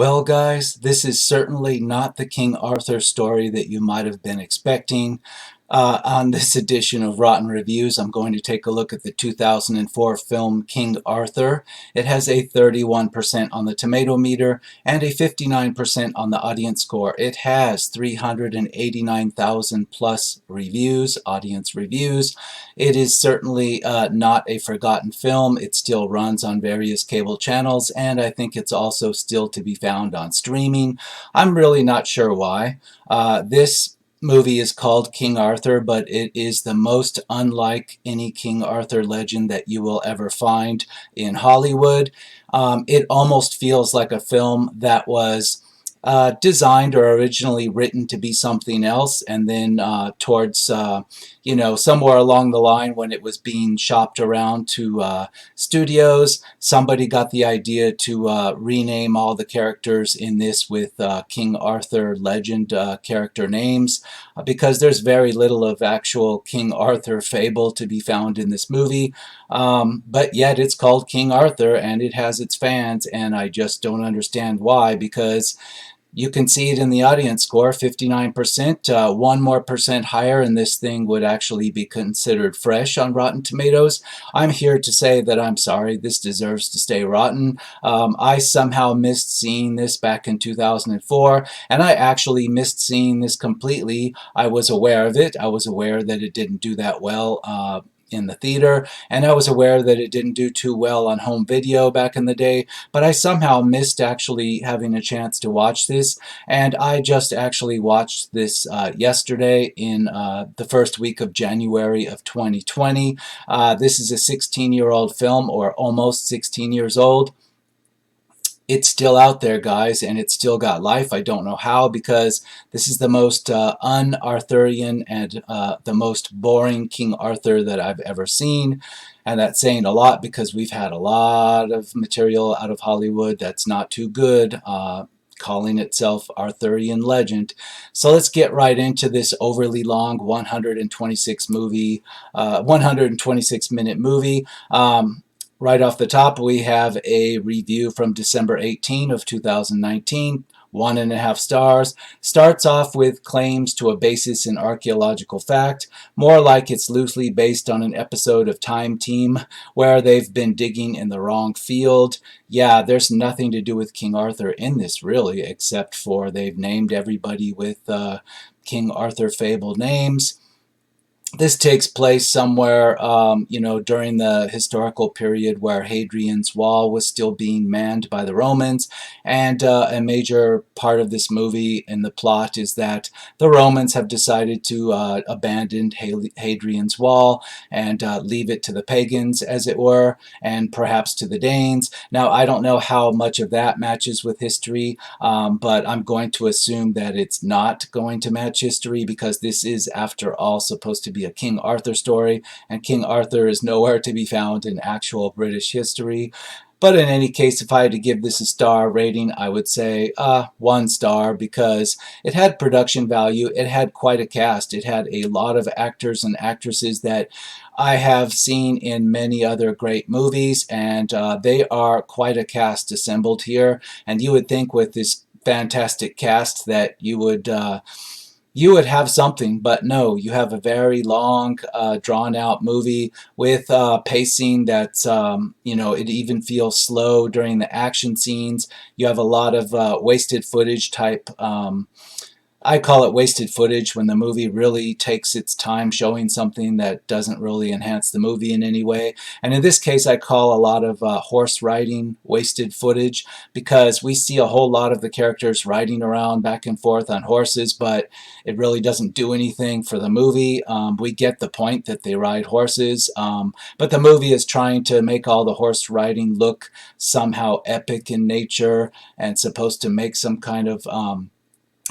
Well, guys, this is certainly not the King Arthur story that you might have been expecting. On this edition of Rotten Reviews, I'm going to take a look at the 2004 film King Arthur. It has a 31% on the tomato meter and a 59% on the audience score. It has 389,000 plus reviews, audience reviews. It is certainly not a forgotten film. It still runs on various cable channels, and I think it's also still to be found on streaming. I'm really not sure why. This movie is called King Arthur, but it is the most unlike any King Arthur legend that you will ever find in Hollywood. It almost feels like a film that was designed or originally written to be something else, and then towards somewhere along the line when it was being shopped around to studios, somebody got the idea to rename all the characters in this with King Arthur legend character names, because there's very little of actual King Arthur fable to be found in this movie, but yet it's called King Arthur and it has its fans, and I just don't understand why, because you can see it in the audience score, 59%. One more percent higher, and this thing would actually be considered fresh on Rotten Tomatoes. I'm here to say that I'm sorry, this deserves to stay rotten. I somehow missed seeing this back in 2004, and I actually missed seeing this completely. I was aware of it. I was aware that it didn't do that well in the theater, and I was aware that it didn't do too well on home video back in the day, but I somehow missed actually having a chance to watch this, and I just actually watched this yesterday in the first week of January of 2020. This is a 16-year-old film, or almost 16 years old. It's still out there, guys, and it's still got life. I don't know how, because this is the most un-Arthurian and the most boring King Arthur that I've ever seen. And that's saying a lot, because we've had a lot of material out of Hollywood that's not too good, calling itself Arthurian legend. So let's get right into this overly long 126 minute movie. Right off the top, we have a review from December 18 of 2019, 1.5 stars. Starts off with claims to a basis in archaeological fact, more like it's loosely based on an episode of Time Team where they've been digging in the wrong field. Yeah, there's nothing to do with King Arthur in this, really, except for they've named everybody with King Arthur fable names. This takes place somewhere, during the historical period where Hadrian's Wall was still being manned by the Romans, and a major part of this movie and the plot is that the Romans have decided to abandon Hadrian's Wall and leave it to the pagans, as it were, and perhaps to the Danes. Now, I don't know how much of that matches with history, but I'm going to assume that it's not going to match history, because this is, after all, supposed to be a King Arthur story, and King Arthur is nowhere to be found in actual British history. But in any case, if I had to give this a star rating, I would say 1 star, because it had production value. It had quite a cast. It had a lot of actors and actresses that I have seen in many other great movies, and they are quite a cast assembled here. And you would think with this fantastic cast that you would have something, but no, you have a very long, drawn-out movie with pacing that's, it even feels slow during the action scenes. You have a lot of wasted footage type. I call it wasted footage when the movie really takes its time showing something that doesn't really enhance the movie in any way. And in this case, I call a lot of horse riding wasted footage, because we see a whole lot of the characters riding around back and forth on horses, but it really doesn't do anything for the movie. We get the point that they ride horses, but the movie is trying to make all the horse riding look somehow epic in nature and supposed to make some kind of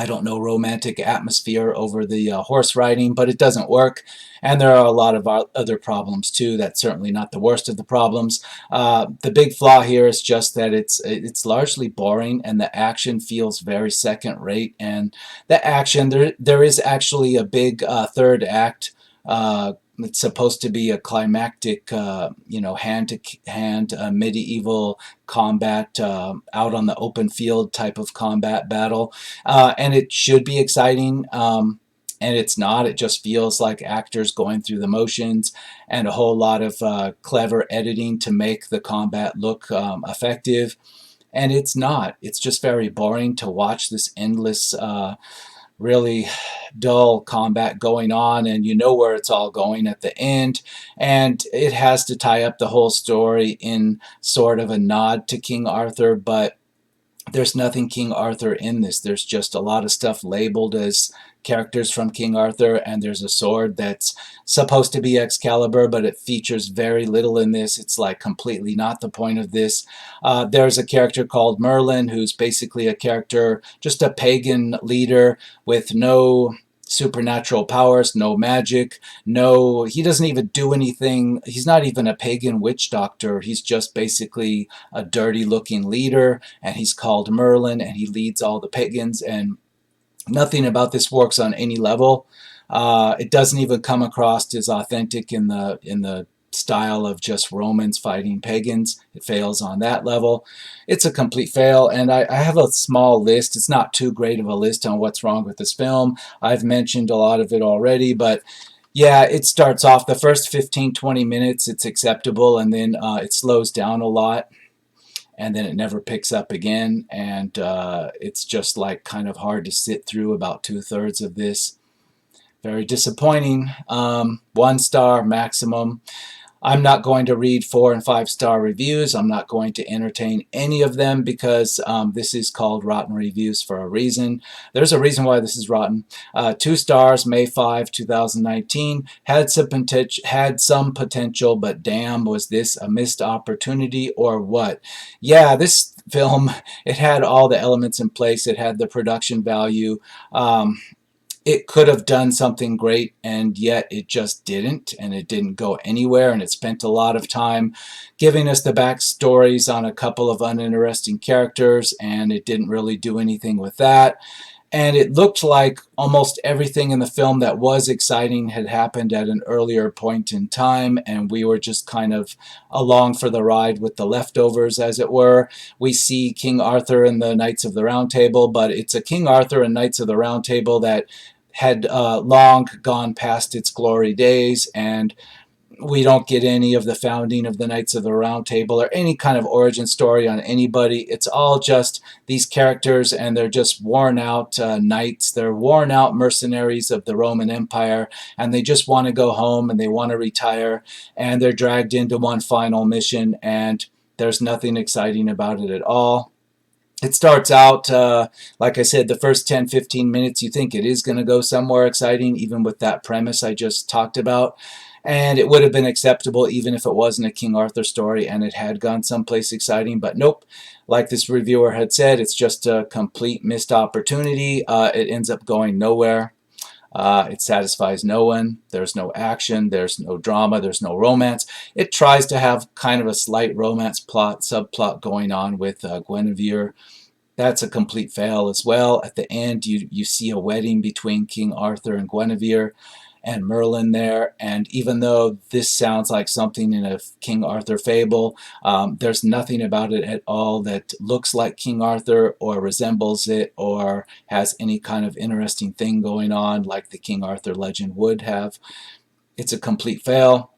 I don't know, romantic atmosphere over the horse riding, but it doesn't work. And there are a lot of other problems too. That's certainly not the worst of the problems. The big flaw here is just that it's largely boring, and the action feels very second rate. And the action, there is actually a big third act it's supposed to be a climactic, hand to hand medieval combat, out on the open field type of combat battle, and it should be exciting. And it's not. It just feels like actors going through the motions and a whole lot of clever editing to make the combat look effective. And it's not. It's just very boring to watch this endless, really dull combat going on, and you know where it's all going at the end, and it has to tie up the whole story in sort of a nod to King Arthur, but there's nothing King Arthur in this. There's just a lot of stuff labeled as characters from King Arthur, and there's a sword that's supposed to be Excalibur, but it features very little in this. It's like completely not the point of this. There's a character called Merlin, who's basically a character, just a pagan leader with no supernatural powers, no magic, no, he doesn't even do anything. He's not even a pagan witch doctor. He's just basically a dirty looking leader, and he's called Merlin, and he leads all the pagans, and nothing about this works on any level. It doesn't even come across as authentic in the style of just Romans fighting pagans. It fails on that level. It's a complete fail, and I have a small list. It's not too great of a list on what's wrong with this film. I've mentioned a lot of it already, but yeah, it starts off the first 15-20 minutes, it's acceptable, and then it slows down a lot, and then it never picks up again, and it's just like kind of hard to sit through about 2/3 of this. Very disappointing. 1 star maximum. I'm not going to read 4 and 5 star reviews. I'm not going to entertain any of them because this is called Rotten Reviews for a reason. There's a reason why this is rotten. 2 stars, May 5, 2019. Had some potential, but damn, was this a missed opportunity or what? Yeah, this film, it had all the elements in place. It had the production value. It could have done something great, and yet it just didn't, and it didn't go anywhere, and it spent a lot of time giving us the backstories on a couple of uninteresting characters, and it didn't really do anything with that. And it looked like almost everything in the film that was exciting had happened at an earlier point in time, and we were just kind of along for the ride with the leftovers, as it were. We see King Arthur and the Knights of the Round Table, but it's a King Arthur and Knights of the Round Table that had long gone past its glory days, and we don't get any of the founding of the Knights of the Round Table or any kind of origin story on anybody. It's all just these characters, and they're just worn out knights. They're worn out mercenaries of the Roman Empire, and they just want to go home and they want to retire, and they're dragged into one final mission, and there's nothing exciting about it at all. It starts out, like I said, the first 10-15 minutes, you think it is going to go somewhere exciting, even with that premise I just talked about. And it would have been acceptable even if it wasn't a King Arthur story and it had gone someplace exciting. But nope, like this reviewer had said, it's just a complete missed opportunity. It ends up going nowhere. It satisfies no one. There's no action. There's no drama. There's no romance. It tries to have kind of a slight romance subplot going on with Guinevere. That's a complete fail as well. At the end, you see a wedding between King Arthur and Guinevere and Merlin there, and even though this sounds like something in a King Arthur fable, there's nothing about it at all that looks like King Arthur or resembles it or has any kind of interesting thing going on like the King Arthur legend would have. It's a complete fail.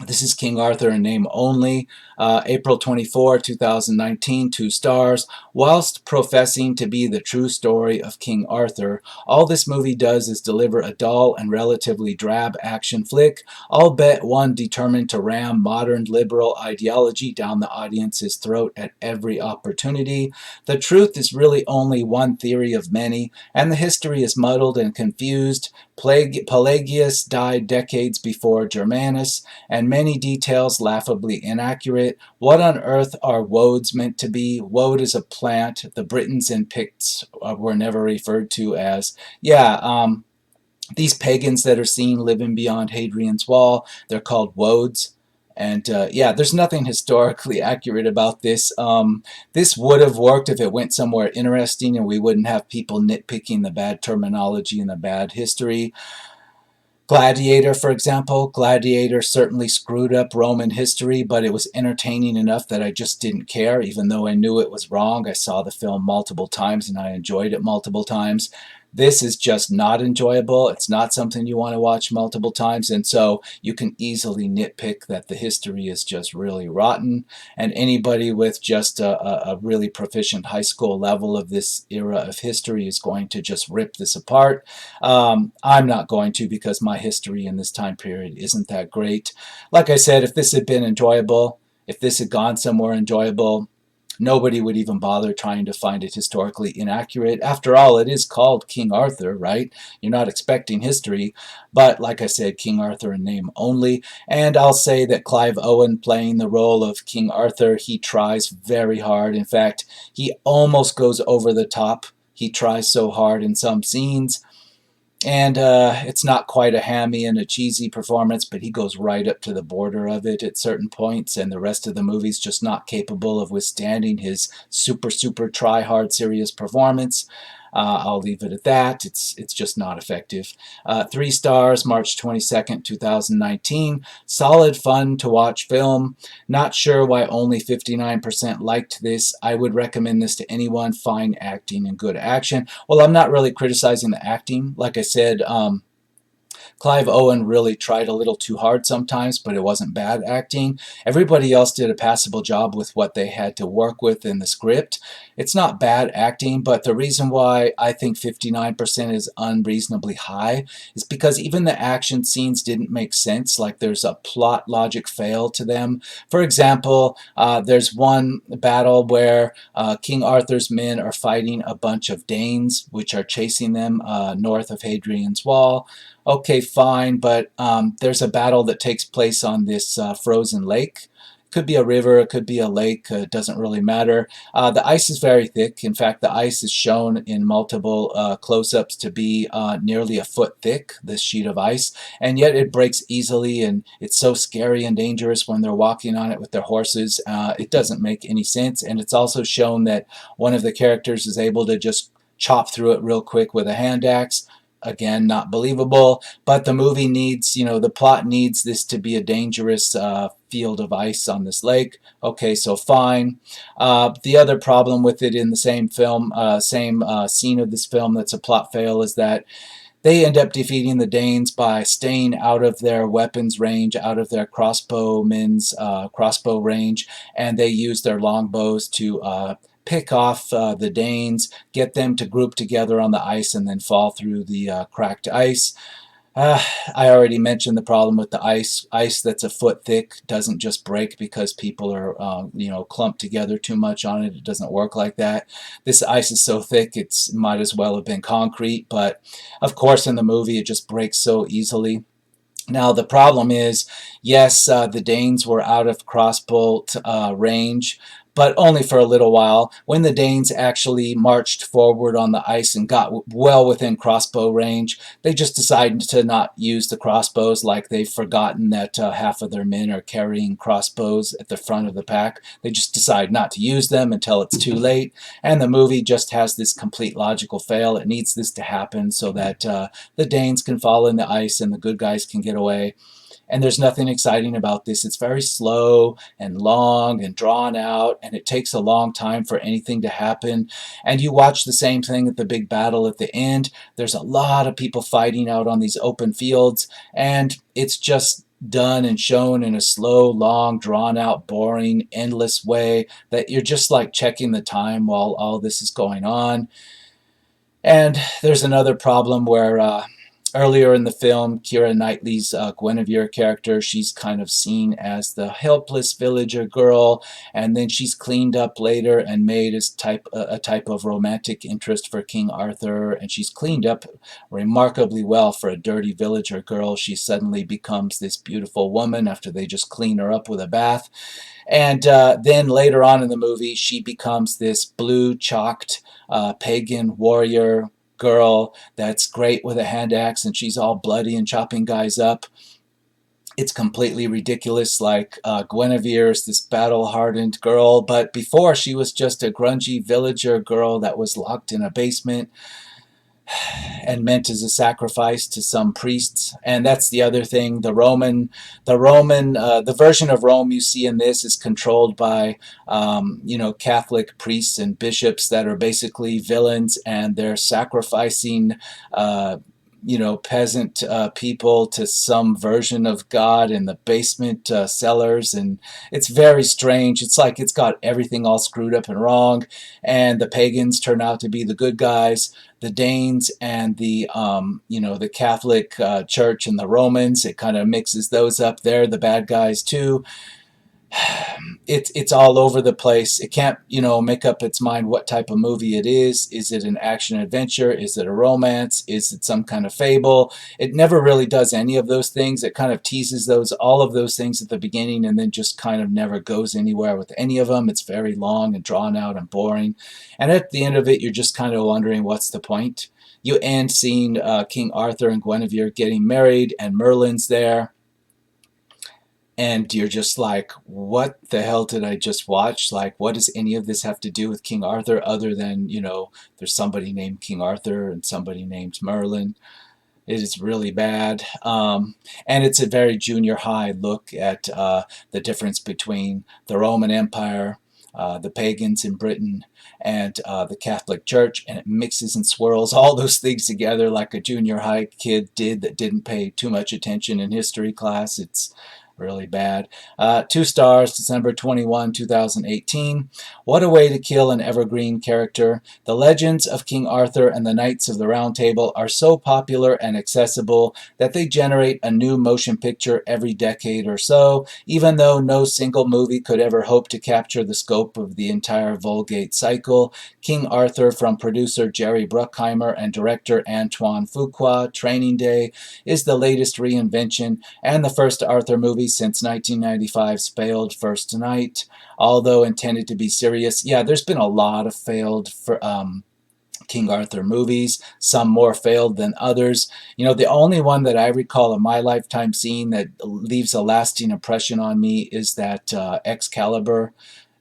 This is King Arthur in name only. April 24, 2019, 2 stars. Whilst professing to be the true story of King Arthur, all this movie does is deliver a dull and relatively drab action flick, all bet one determined to ram modern liberal ideology down the audience's throat at every opportunity. The truth is really only one theory of many, and the history is muddled and confused. Pelagius died decades before Germanus, and many details laughably inaccurate. What on earth are woads meant to be? Woad is a plant. The Britons and Picts were never referred to as. These pagans that are seen living beyond Hadrian's Wall, they're called woads. And there's nothing historically accurate about this. This would have worked if it went somewhere interesting and we wouldn't have people nitpicking the bad terminology and the bad history. Gladiator, for example, Gladiator certainly screwed up Roman history, but it was entertaining enough that I just didn't care, even though I knew it was wrong. I saw the film multiple times and I enjoyed it multiple times. This is just not enjoyable. It's not something you want to watch multiple times, and so you can easily nitpick that the history is just really rotten. And anybody with just a really proficient high school level of this era of history is going to just rip this apart. I'm not going to, because my history in this time period isn't that great. Like I said, if this had been enjoyable, if this had gone somewhere enjoyable, nobody would even bother trying to find it historically inaccurate. After all, it is called King Arthur, right? You're not expecting history, but like I said, King Arthur in name only. And I'll say that Clive Owen playing the role of King Arthur, he tries very hard. In fact, he almost goes over the top. He tries so hard in some scenes. And it's not quite a hammy and a cheesy performance, but he goes right up to the border of it at certain points, and the rest of the movie's just not capable of withstanding his super try hard serious performance. I'll leave it at that. It's just not effective. 3 stars, March 22nd, 2019. Solid, fun to watch film. Not sure why only 59% liked this. I would recommend this to anyone. Fine acting and good action. Well, I'm not really criticizing the acting. Like I said, Clive Owen really tried a little too hard sometimes, but it wasn't bad acting. Everybody else did a passable job with what they had to work with in the script. It's not bad acting, but the reason why I think 59% is unreasonably high is because even the action scenes didn't make sense. Like, there's a plot logic fail to them. For example, there's one battle where King Arthur's men are fighting a bunch of Danes, which are chasing them north of Hadrian's Wall. Okay, fine, but there's a battle that takes place on this frozen lake. Could be a river, it could be a lake, it doesn't really matter. The ice is very thick. In fact, the ice is shown in multiple close-ups to be nearly a foot thick, this sheet of ice, and yet it breaks easily, and it's so scary and dangerous when they're walking on it with their horses. It doesn't make any sense, and it's also shown that one of the characters is able to just chop through it real quick with a hand axe. Again, not believable, but the movie needs, the plot needs this to be a dangerous field of ice on this lake. Okay, so fine. The other problem with it in the same film, same scene of this film that's a plot fail, is that they end up defeating the Danes by staying out of their weapons range, out of their crossbowmen's crossbow range, and they use their longbows to pick off the Danes, get them to group together on the ice, and then fall through the cracked ice. I already mentioned the problem with the ice. Ice that's a foot thick doesn't just break because people are, clumped together too much on it. It doesn't work like that. This ice is so thick, it might as well have been concrete, but of course in the movie it just breaks so easily. Now, the problem is, yes, the Danes were out of crossbolt range, but only for a little while. When the Danes actually marched forward on the ice and got well within crossbow range, they just decided to not use the crossbows, like they've forgotten that half of their men are carrying crossbows at the front of the pack. They just decide not to use them until it's too late, and the movie just has this complete logical fail. It needs this to happen so that the Danes can fall in the ice and the good guys can get away. And there's nothing exciting about this. It's very slow and long and drawn out, and it takes a long time for anything to happen. And you watch the same thing at the big battle at the end. There's a lot of people fighting out on these open fields, and it's just done and shown in a slow, long, drawn-out, boring, endless way that you're just like checking the time while all this is going on. And there's another problem where earlier in the film, Keira Knightley's Guinevere character, she's kind of seen as the helpless villager girl, and then she's cleaned up later and made as a type of romantic interest for King Arthur, and she's cleaned up remarkably well for a dirty villager girl. She suddenly becomes this beautiful woman after they just clean her up with a bath. And then later on in the movie, she becomes this blue-chalked pagan warrior girl that's great with a hand axe, and she's all bloody and chopping guys up. It's completely ridiculous. Like, Guinevere is this battle-hardened girl, but before she was just a grungy villager girl that was locked in a basement. and meant as a sacrifice to some priests. And that's the other thing. The version of Rome you see in this is controlled by, Catholic priests and bishops that are basically villains, and they're sacrificing, peasant people to some version of God in the basement cellars, and it's very strange. It's like it's got everything all screwed up and wrong, and the pagans turn out to be the good guys. The Danes and the Catholic Church and the Romans, it kind of mixes those up. They're the bad guys too. It's all over the place. It can't, make up its mind what type of movie it is. Is it an action adventure? Is it a romance? Is it some kind of fable? It never really does any of those things. It kind of teases all of those things at the beginning, and then just kind of never goes anywhere with any of them. It's very long and drawn out and boring. And at the end of it, you're just kind of wondering what's the point. You end seeing King Arthur and Guinevere getting married, and Merlin's there. And you're just like, what the hell did I just watch? Like, what does any of this have to do with King Arthur other than, there's somebody named King Arthur and somebody named Merlin? It is really bad. And it's a very junior high look at the difference between the Roman Empire, the pagans in Britain, and the Catholic Church, and it mixes and swirls all those things together like a junior high kid did that didn't pay too much attention in history class. It's really bad. 2 stars, December 21, 2018. What a way to kill an evergreen character. The legends of King Arthur and the Knights of the Round Table are so popular and accessible that they generate a new motion picture every decade or so, even though no single movie could ever hope to capture the scope of the entire Vulgate cycle. King Arthur, from producer Jerry Bruckheimer and director Antoine Fuqua, Training Day, is the latest reinvention and the first Arthur movie since 1995's failed First Night. Although intended to be serious, there's been a lot of failed King Arthur movies, some more failed than others. The only one that I recall in my lifetime seeing that leaves a lasting impression on me is that Excalibur.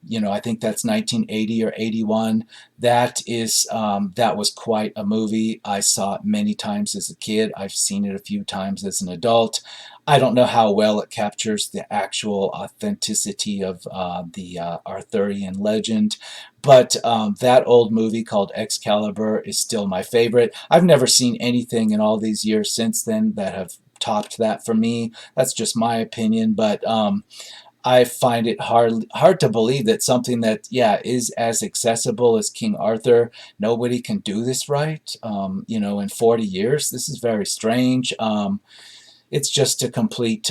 I think that's 1980 or 81. That was quite a movie. I saw it many times as a kid. I've seen it a few times as an adult. I don't know how well it captures the actual authenticity of the Arthurian legend, but that old movie called Excalibur is still my favorite. I've never seen anything in all these years since then that have topped that for me. That's just my opinion, but I find it hard to believe that something that, is as accessible as King Arthur, nobody can do this right, in 40 years. This is very strange. It's just a complete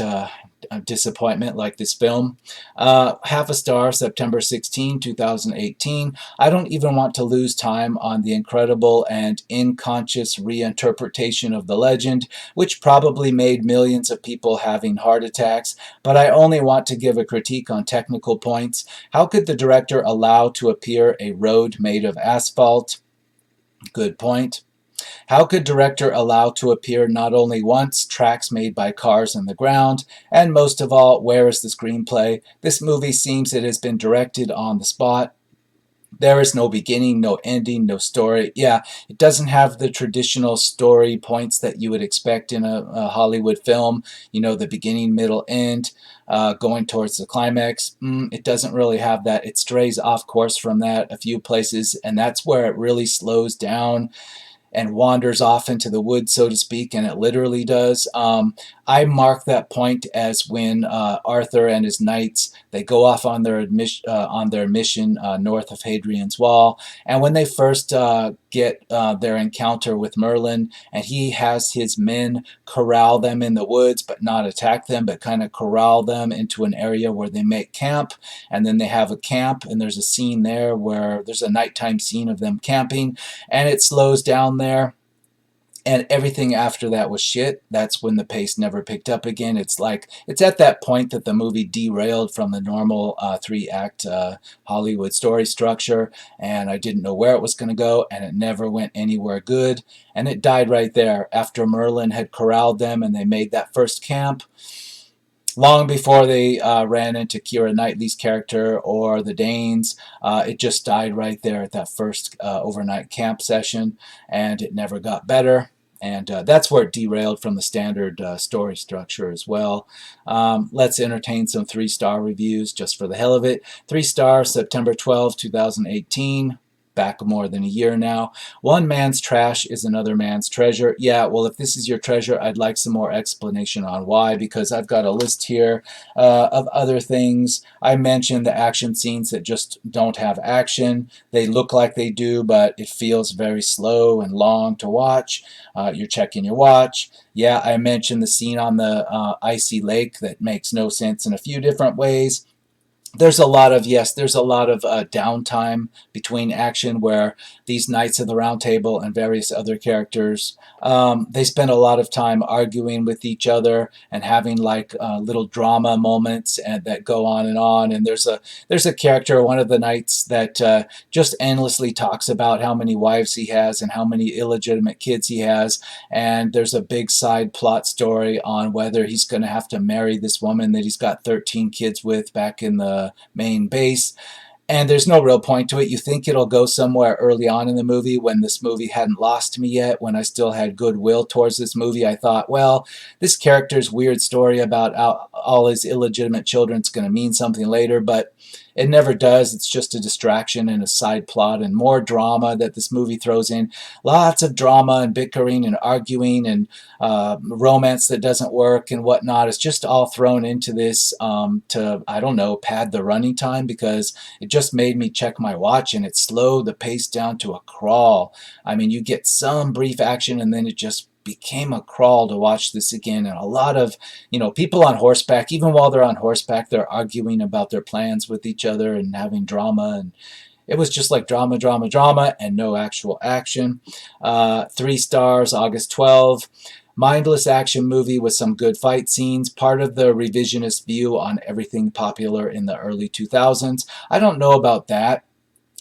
disappointment, like this film. Half a star, September 16, 2018. I don't even want to lose time on the incredible and unconscious reinterpretation of the legend, which probably made millions of people having heart attacks, but I only want to give a critique on technical points. How could the director allow to appear a road made of asphalt? Good point. How could director allow to appear not only once tracks made by cars on the ground, and most of all, where is the screenplay? This movie seems it has been directed on the spot. There is no beginning, no ending, no story. It doesn't have the traditional story points that you would expect in a Hollywood film. The beginning, middle, end, going towards the climax. It doesn't really have that. It strays off course from that a few places, and that's where it really slows down and wanders off into the woods, so to speak, and it literally does. I mark that point as when Arthur and his knights, they go off on their mission north of Hadrian's Wall, and when they first get their encounter with Merlin, and he has his men corral them in the woods, but not attack them, but kind of corral them into an area where they make camp, and then they have a camp, and there's a scene there where there's a nighttime scene of them camping, and it slows down there. And everything after that was shit. That's when the pace never picked up again. It's at that point that the movie derailed from the normal 3-act Hollywood story structure, and I didn't know where it was going to go, and it never went anywhere good, and it died right there. After Merlin had corralled them and they made that first camp, long before they ran into Keira Knightley's character or the Danes. It just died right there at that first overnight camp session, and it never got better. And that's where it derailed from the standard story structure as well. Let's entertain some 3-star reviews just for the hell of it. 3 stars, September 12, 2018. Back more than a year now. One man's trash is another man's treasure. Yeah, well, if this is your treasure, I'd like some more explanation on why, because I've got a list here of other things. I mentioned the action scenes that just don't have action. They look like they do, but it feels very slow and long to watch. You're checking your watch. Yeah, I mentioned the scene on the icy lake that makes no sense in a few different ways. There's a lot of downtime between action where these Knights of the Round Table and various other characters, they spend a lot of time arguing with each other and having like little drama moments and that go on and on. And there's a character, one of the knights, that just endlessly talks about how many wives he has and how many illegitimate kids he has. And there's a big side plot story on whether he's going to have to marry this woman that he's got 13 kids with back in the main base. And there's no real point to it. You think it'll go somewhere early on in the movie when this movie hadn't lost me yet, when I still had goodwill towards this movie. I thought, well, this character's weird story about all his illegitimate children's going to mean something later, but it never does. It's just a distraction and a side plot and more drama that this movie throws in. Lots of drama and bickering and arguing and romance that doesn't work and whatnot. It's just all thrown into this to, I don't know, pad the running time, because it just made me check my watch and it slowed the pace down to a crawl. I mean, you get some brief action and then it just became a crawl to watch this again. And a lot of, people on horseback, even while they're on horseback, they're arguing about their plans with each other and having drama. And it was just like drama, drama, drama, and no actual action. 3 stars, August 12. Mindless action movie with some good fight scenes, part of the revisionist view on everything popular in the early 2000s. I don't know about that.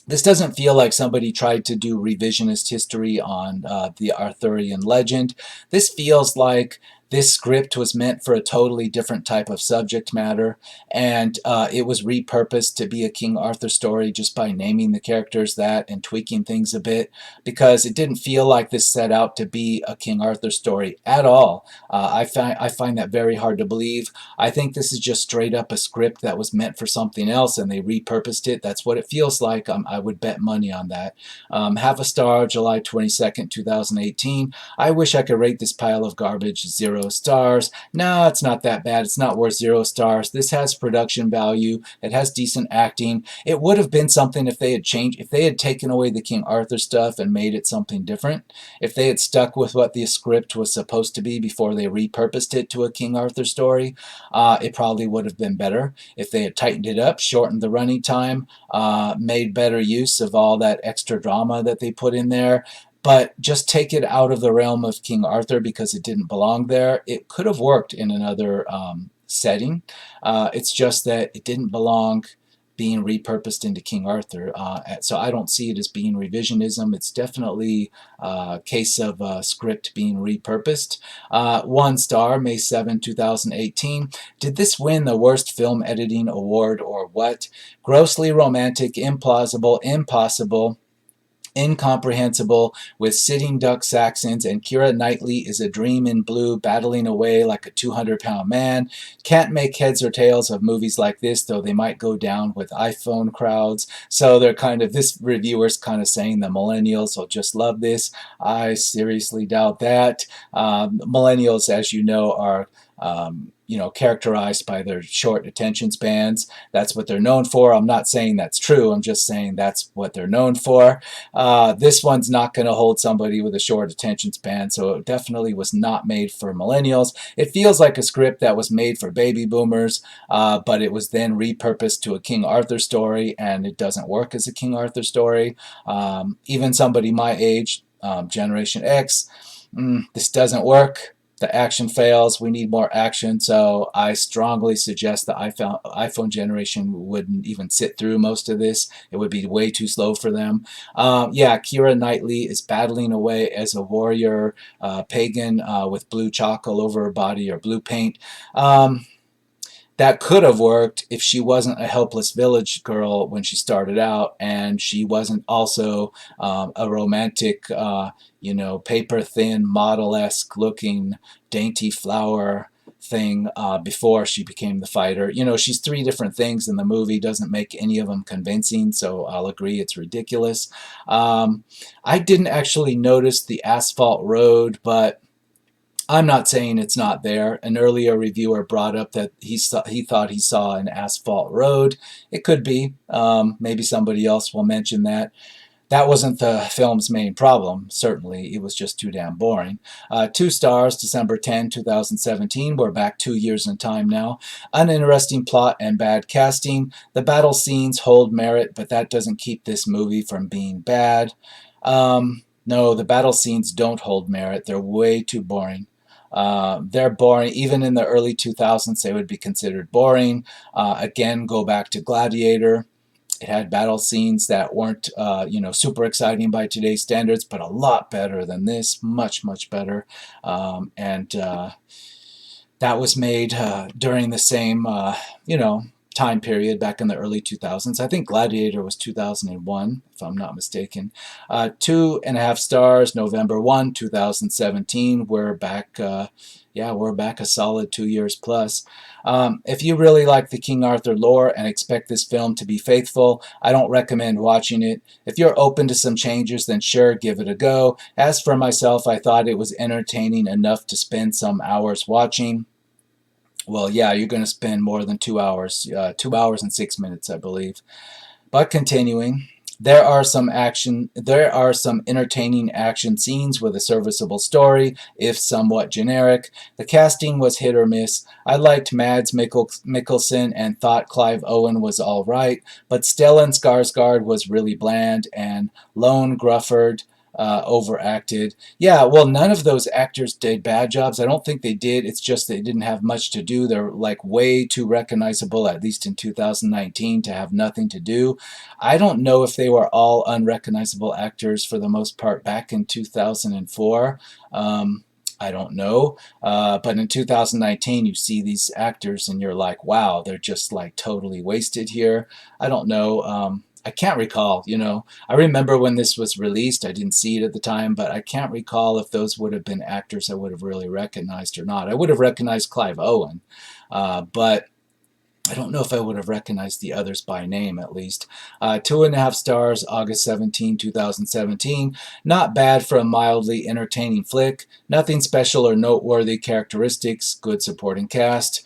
This doesn't feel like somebody tried to do revisionist history on the Arthurian legend. This feels like this script was meant for a totally different type of subject matter, and it was repurposed to be a King Arthur story just by naming the characters that and tweaking things a bit, because it didn't feel like this set out to be a King Arthur story at all. I find that very hard to believe. I think this is just straight up a script that was meant for something else and they repurposed it. That's what it feels like. I would bet money on that. Half a star, July 22nd, 2018. I wish I could rate this pile of garbage 0 stars. No, it's not that bad. It's not worth 0 stars. This has production value. It has decent acting. It would have been something if they had taken away the King Arthur stuff and made it something different. If they had stuck with what the script was supposed to be before they repurposed it to a King Arthur story, it probably would have been better. If they had tightened it up, shortened the running time, made better use of all that extra drama that they put in there, but just take it out of the realm of King Arthur because it didn't belong there. It could have worked in another setting. It's just that it didn't belong being repurposed into King Arthur. So I don't see it as being revisionism. It's definitely a case of script being repurposed. 1 star, May 7, 2018. Did this win the worst film editing award or what? Grossly romantic, implausible, impossible, incomprehensible, with sitting duck Saxons, and Keira Knightley is a dream in blue battling away like a 200-pound man. Can't make heads or tails of movies like this, though they might go down with iPhone crowds. So this reviewer's kind of saying the millennials will just love this. I seriously doubt that. Millennials, as you know, are characterized by their short attention spans. That's what they're known for. I'm not saying that's true. I'm just saying that's what they're known for. This one's not going to hold somebody with a short attention span, so it definitely was not made for millennials. It feels like a script that was made for baby boomers, but it was then repurposed to a King Arthur story, and it doesn't work as a King Arthur story. Even somebody my age, Generation X, this doesn't work. The action fails. We need more action. So I strongly suggest the iPhone generation wouldn't even sit through most of this. It would be way too slow for them. Keira Knightley is battling away as a warrior pagan with blue chalk all over her body, or blue paint. that could have worked if she wasn't a helpless village girl when she started out, and she wasn't also a romantic, paper thin, model esque looking, dainty flower thing before she became the fighter. She's three different things in the movie, doesn't make any of them convincing, so I'll agree it's ridiculous. I didn't actually notice the asphalt road, but I'm not saying it's not there. An earlier reviewer brought up that he thought he saw an asphalt road. It could be. Maybe somebody else will mention that. That wasn't the film's main problem, certainly. It was just too damn boring. 2 stars, December 10, 2017. We're back 2 years in time now. Uninteresting plot and bad casting. The battle scenes hold merit, but that doesn't keep this movie from being bad. No, the battle scenes don't hold merit. They're way too boring. They're boring. Even in the early 2000s, they would be considered boring. Again, go back to Gladiator. It had battle scenes that weren't, super exciting by today's standards, but a lot better than this. Much, much better. And that was made during the same, time period back in the early 2000s. I think Gladiator was 2001, if I'm not mistaken. 2.5 stars, November 1, 2017. We're back, we're back a solid 2 years plus. If you really like the King Arthur lore and expect this film to be faithful, I don't recommend watching it. If you're open to some changes, then sure, give it a go. As for myself, I thought it was entertaining enough to spend some hours watching. Well, yeah, you're going to spend more than 2 hours, 2 hours and 6 minutes, I believe. But continuing, there are some entertaining action scenes with a serviceable story, if somewhat generic. The casting was hit or miss. I liked Mads Mikkelsen and thought Clive Owen was all right, but Stellan Skarsgård was really bland, and Lone Grufford overacted. Yeah, well, none of those actors did bad jobs. I don't think they did. It's just they didn't have much to do. They're like way too recognizable, at least in 2019, to have nothing to do. I don't know if they were all unrecognizable actors for the most part back in 2004. I don't know. But in 2019, you see these actors and you're like, wow, they're just like totally wasted here. I don't know. I can't recall, I remember when this was released. I didn't see it at the time, but I can't recall if those would have been actors I would have really recognized or not. I would have recognized Clive Owen, but I don't know if I would have recognized the others by name, at least. 2.5 stars, August 17, 2017. Not bad for a mildly entertaining flick. Nothing special or noteworthy characteristics. Good supporting cast.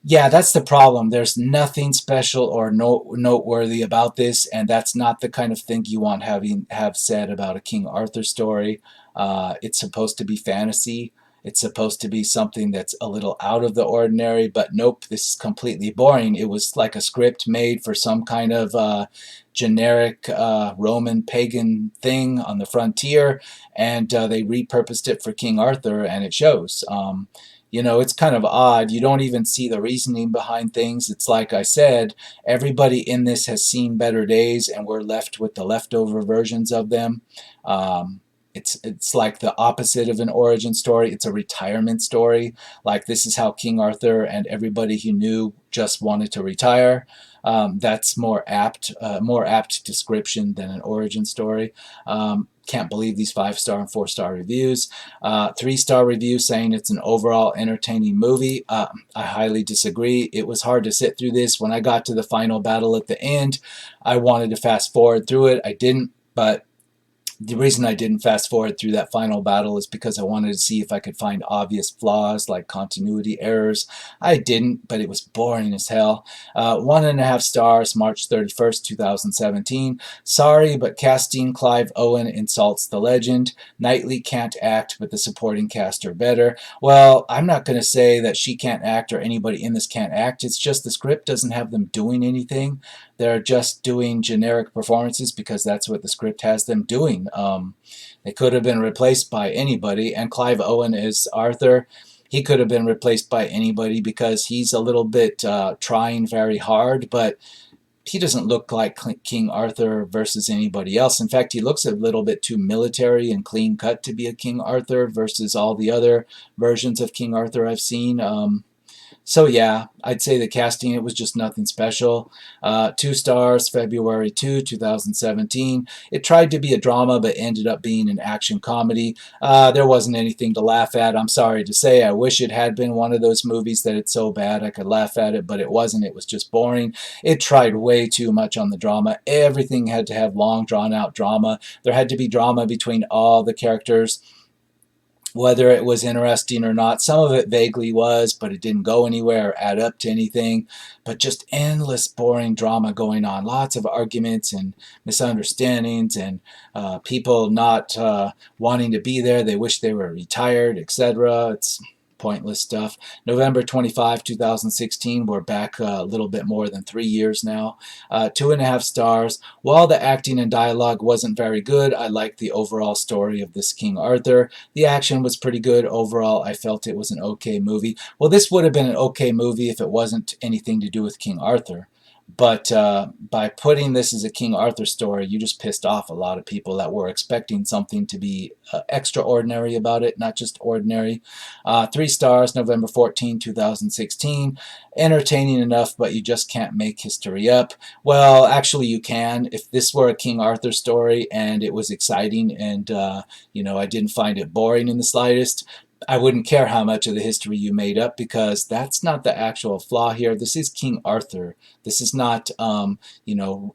Yeah, that's the problem. There's nothing special or noteworthy about this, and that's not the kind of thing you want have said about a King Arthur story. It's supposed to be fantasy. It's supposed to be something that's a little out of the ordinary, but nope, this is completely boring. It was like a script made for some kind of generic Roman pagan thing on the frontier, and they repurposed it for King Arthur, and it shows. It's kind of odd. You don't even see the reasoning behind things. It's like I said, everybody in this has seen better days, and we're left with the leftover versions of them. It's like the opposite of an origin story. It's a retirement story. Like, this is how King Arthur and everybody he knew just wanted to retire. That's more apt description than an origin story. Can't believe these 5-star and 4-star reviews. 3-star review saying it's an overall entertaining movie. I highly disagree. It was hard to sit through this. When I got to the final battle at the end, I wanted to fast forward through it. I didn't, but the reason I didn't fast forward through that final battle is because I wanted to see if I could find obvious flaws like continuity errors. I didn't, but it was boring as hell. 1.5 stars, March 31st, 2017. Sorry, but casting Clive Owen insults the legend. Knightley can't act, but the supporting cast are better. Well, I'm not going to say that she can't act or anybody in this can't act. It's just the script doesn't have them doing anything. They're just doing generic performances because that's what the script has them doing. They could have been replaced by anybody, and Clive Owen is Arthur. He could have been replaced by anybody because he's a little bit trying very hard, but he doesn't look like King Arthur versus anybody else. In fact, he looks a little bit too military and clean cut to be a King Arthur versus all the other versions of King Arthur I've seen. So yeah, I'd say the casting, it was just nothing special. 2 stars, February 2017. It tried to be a drama, but ended up being an action comedy. There wasn't anything to laugh at. I'm sorry to say. I wish it had been one of those movies that it's so bad I could laugh at it, but it wasn't. It was just boring. It tried way too much on the drama. Everything had to have long, drawn out drama. There had to be drama between all the characters, whether it was interesting or not. Some of it vaguely was, but it didn't go anywhere or add up to anything. But just endless boring drama going on. Lots of arguments and misunderstandings and people not wanting to be there. They wish they were retired, etc. It's pointless stuff. November 25, 2016, we're back a little bit more than 3 years now. 2.5 stars. While the acting and dialogue wasn't very good, I liked the overall story of this King Arthur. The action was pretty good. Overall, I felt it was an okay movie. Well, this would have been an okay movie if it wasn't anything to do with King Arthur. But by putting this as a King Arthur story, you just pissed off a lot of people that were expecting something to be extraordinary about it, not just ordinary. 3 stars, November 2016. Entertaining enough, but you just can't make history up. Well, actually, you can. If this were a King Arthur story and it was exciting and, I didn't find it boring in the slightest, I wouldn't care how much of the history you made up, because that's not the actual flaw here. This is King Arthur. This is not,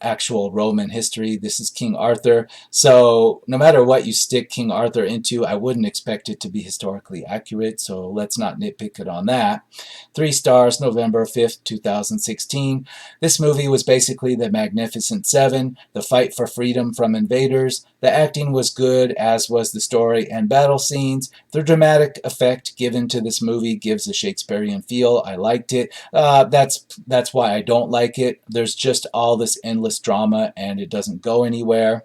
actual Roman history. This is King Arthur. So no matter what you stick King Arthur into, I wouldn't expect it to be historically accurate. So let's not nitpick it on that. 3 stars, November 2016. This movie was basically the Magnificent Seven, the fight for freedom from invaders. The acting was good, as was the story and battle scenes. The dramatic effect given to this movie gives a Shakespearean feel. I liked it. That's why I don't like it. There's just all this endless drama and it doesn't go anywhere.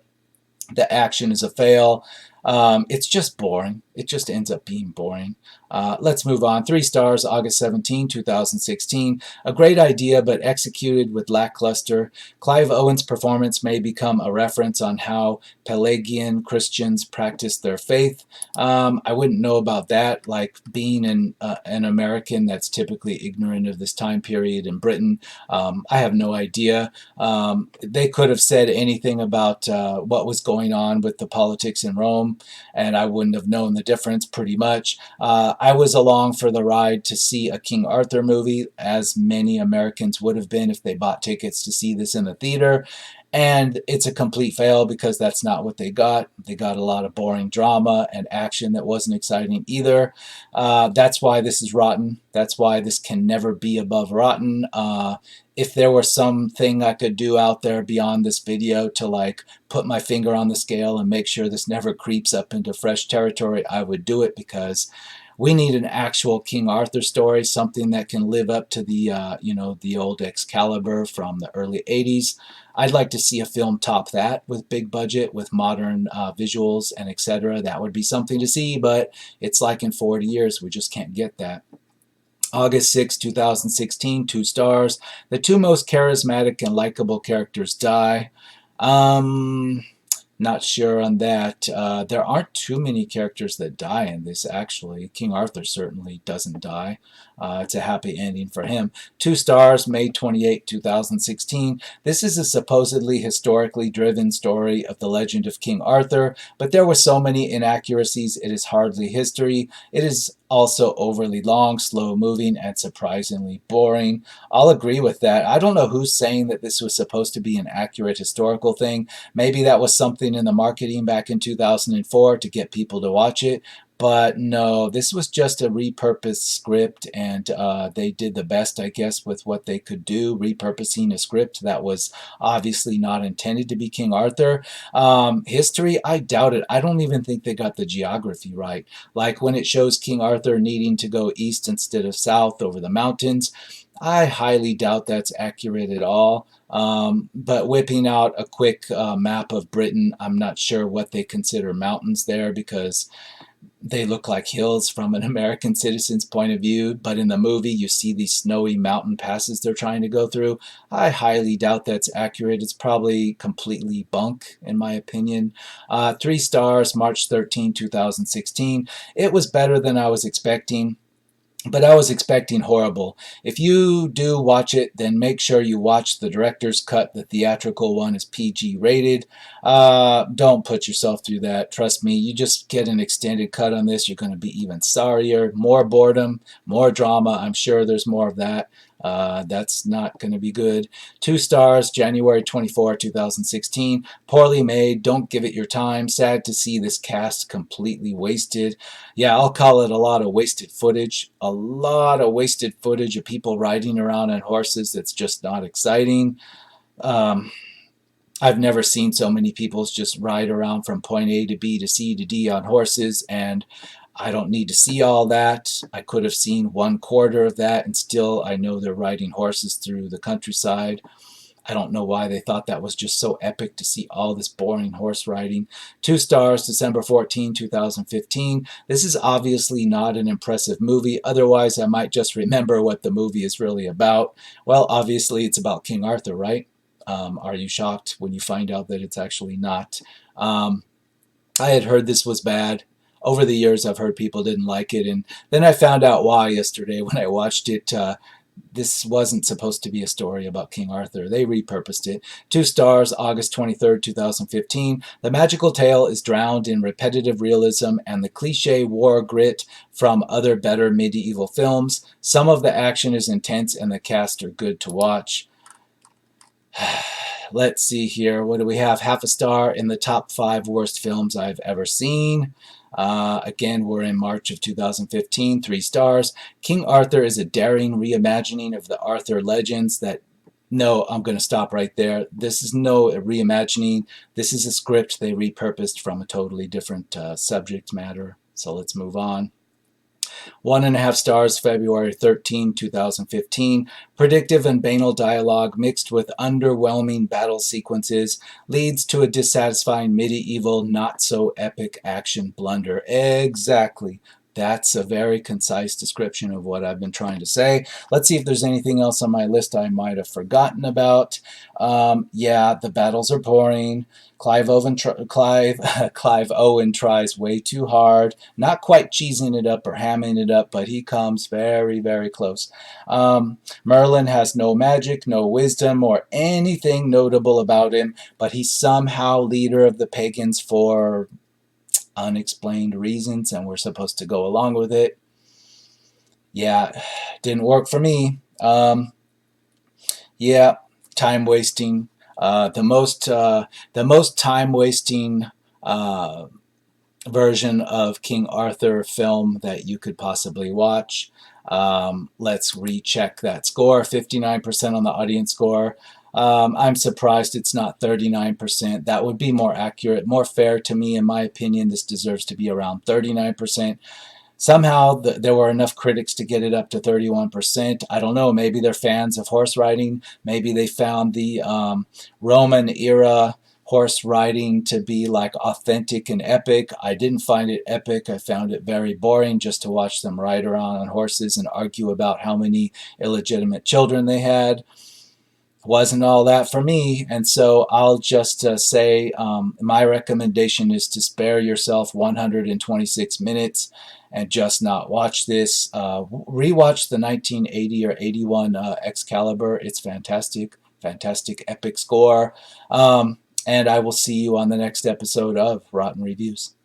The action is a fail. It's just boring. It just ends up being boring. Let's move on. 3 stars, August 2016. A great idea, but executed with lackluster. Clive Owen's performance may become a reference on how Pelagian Christians practice their faith. I wouldn't know about that. Like, being an American that's typically ignorant of this time period in Britain, I have no idea. They could have said anything about what was going on with the politics in Rome, and I wouldn't have known the difference pretty much. I was along for the ride to see a King Arthur movie, as many Americans would have been if they bought tickets to see this in the theater. And it's a complete fail, because that's not what they got. They got a lot of boring drama and action that wasn't exciting either. That's why this is rotten. That's why this can never be above rotten. If there were something I could do out there beyond this video to like put my finger on the scale and make sure this never creeps up into fresh territory, I would do it, because we need an actual King Arthur story, something that can live up to the old Excalibur from the early 80s. I'd like to see a film top that, with big budget, with modern visuals and etc. That would be something to see, but it's like in 40 years, we just can't get that. August 2016, 2 stars. The two most charismatic and likable characters die. Not sure on that. There aren't too many characters that die in this, actually. King Arthur certainly doesn't die. It's a happy ending for him. 2 stars, May 2016. This is a supposedly historically driven story of the legend of King Arthur, but there were so many inaccuracies, it is hardly history. It is also overly long, slow-moving, and surprisingly boring. I'll agree with that. I don't know who's saying that this was supposed to be an accurate historical thing. Maybe that was something in the marketing back in 2004 to get people to watch it. But no, this was just a repurposed script, and they did the best, I guess, with what they could do, repurposing a script that was obviously not intended to be King Arthur. History, I doubt it. I don't even think they got the geography right. Like when it shows King Arthur needing to go east instead of south over the mountains, I highly doubt that's accurate at all. But whipping out a quick map of Britain, I'm not sure what they consider mountains there, because they look like hills from an American citizen's point of view, but in the movie you see these snowy mountain passes they're trying to go through. I highly doubt that's accurate. It's probably completely bunk, in my opinion. 3 stars, March 13, 2016. It was better than I was expecting. but I was expecting horrible. If you do watch it, then make sure you watch the director's cut. The theatrical one is PG rated. Don't put yourself through that. Trust me, you just get an extended cut on this, you're going to be even sorrier. More boredom, more drama. I'm sure there's more of that. That's not going to be good. 2 stars, January 24, 2016. Poorly made. Don't give it your time. Sad to see this cast completely wasted. Yeah, I'll call it a lot of wasted footage. A lot of wasted footage of people riding around on horses that's just not exciting. Um, I've never seen so many people just ride around from point A to B to C to D on horses, and I don't need to see all that. I could have seen 1/4 of that, and still I know they're riding horses through the countryside. I don't know why they thought that was just so epic to see all this boring horse riding. 2 stars, December 14, 2015. This is obviously not an impressive movie. Otherwise, I might just remember what the movie is really about. Well, obviously, it's about King Arthur, right? Are you shocked when you find out that it's actually not? Um, I had heard this was bad. Over the years, I've heard people didn't like it, and then I found out why yesterday when I watched it. This wasn't supposed to be a story about King Arthur. They repurposed it. 2 stars, August 23rd, 2015. The magical tale is drowned in repetitive realism and the cliche war grit from other better medieval films. Some of the action is intense and the cast are good to watch. Let's see here. What do we have? Half a star in the top 5 worst films I've ever seen. Again, we're in March of 2015. 3 stars. King Arthur is a daring reimagining of the Arthur legends that. No, I'm going to stop right there. This is no reimagining. This is a script they repurposed from a totally different subject matter. So let's move on. 1.5 stars, February 13, 2015. Predictive and banal dialogue mixed with underwhelming battle sequences leads to a dissatisfying medieval, not so epic action blunder. Exactly. That's a very concise description of what I've been trying to say. Let's see if there's anything else on my list I might have forgotten about. Yeah, the battles are boring. Clive Owen, Clive Owen tries way too hard. Not quite cheesing it up or hamming it up, but he comes very, very close. Merlin has no magic, no wisdom, or anything notable about him, but he's somehow leader of the pagans for unexplained reasons, and we're supposed to go along with it. Yeah, didn't work for me. Yeah, time wasting. The most time wasting version of King Arthur film that you could possibly watch. Let's recheck that score. 59% on the audience score. I'm surprised it's not 39%. That would be more accurate, more fair to me. In my opinion, this deserves to be around 39%. Somehow there were enough critics to get it up to 31%. I don't know, maybe they're fans of horse riding. Maybe they found the Roman era horse riding to be like authentic and epic. I didn't find it epic. I found it very boring just to watch them ride around on horses and argue about how many illegitimate children they had. Wasn't all that for me, and so I'll just say my recommendation is to spare yourself 126 minutes and just not watch this. Rewatch the 1980 or 81 Excalibur. It's fantastic, fantastic epic score. And I will see you on the next episode of Rotten Reviews.